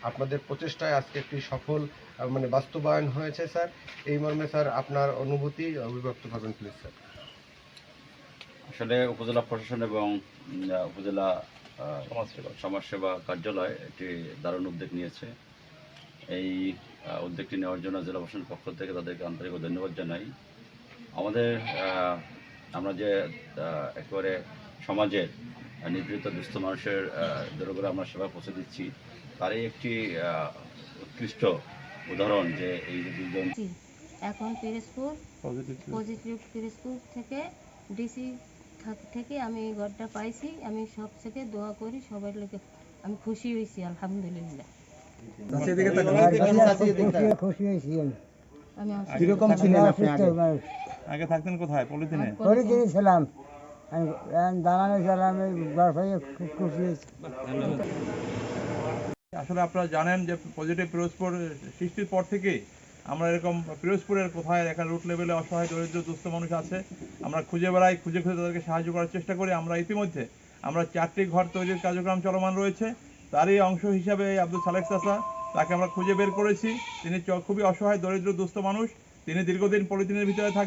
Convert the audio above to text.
আপনাদের প্রচেষ্টায় আজকে একটি সফল মানে বাস্তবায়ন হয়েছে স্যার। এই মর্মে স্যার আপনার অনুভূতি অভিব্যক্ত করবেন প্লিজ স্যার। আসলে উপজেলা প্রশাসন এবং উপজেলা সমাজসেবা কার্যালয় একটি দারুণ উদ্যোগ নিয়েছে। এই উদ্যোগটি নেওয়ার জন্য জেলা প্রশাসনের পক্ষ থেকে তাদেরকে আন্তরিক ধন্যবাদ জানাই। আমাদের আমরা যে একেবারে সমাজের নিপীড়িত দুস্থ মানুষের দূরে আমরা সেবা পৌঁছে দিচ্ছি, তারই একটি উৎকৃষ্ট উদাহরণ যে এই যে দুজন এখন পিরোজপুর পজিটিভ পিরোজপুর থেকে ডিসি থেকে আমি এই ঘরটা পাইছি। আমি সব থেকে দোয়া করি সবার লোকে, আমি খুশি হয়েছি আলহামদুলিল্লাহ। খুশি হয়েছি। আমি কিরকম ছিলেন আপনি আগে থাকতেন কোথায়? পলিথিনে ছিলাম, আমি দাঁড়ানো ছিলাম, ঘর পাইয়ে খুব খুশি হয়েছি। আসলে আপনারা জানেন যে পজিটিভ পিরোজপুর সৃষ্টির পর থেকে আমরা এরকম পিরোজপুরের কোথায় এখানে রুট লেভেলে অসহায় দরিদ্র দুস্থ মানুষ আছে, আমরা খুঁজে বেড়াই, খুঁজে তাদেরকে সাহায্য করার চেষ্টা করি। আমরা ইতিমধ্যে 4টি ঘর তৈরির কার্যক্রম চলমান রয়েছে। তারই অংশ হিসাবে আব্দুল সালেক চাচা, তাকে আমরা খুঁজে বের করেছি। তিনি খুবই অসহায় দরিদ্র দুস্থ মানুষ। তিনি দীর্ঘদিন পলিথিনের ভিতরে থাকতেন।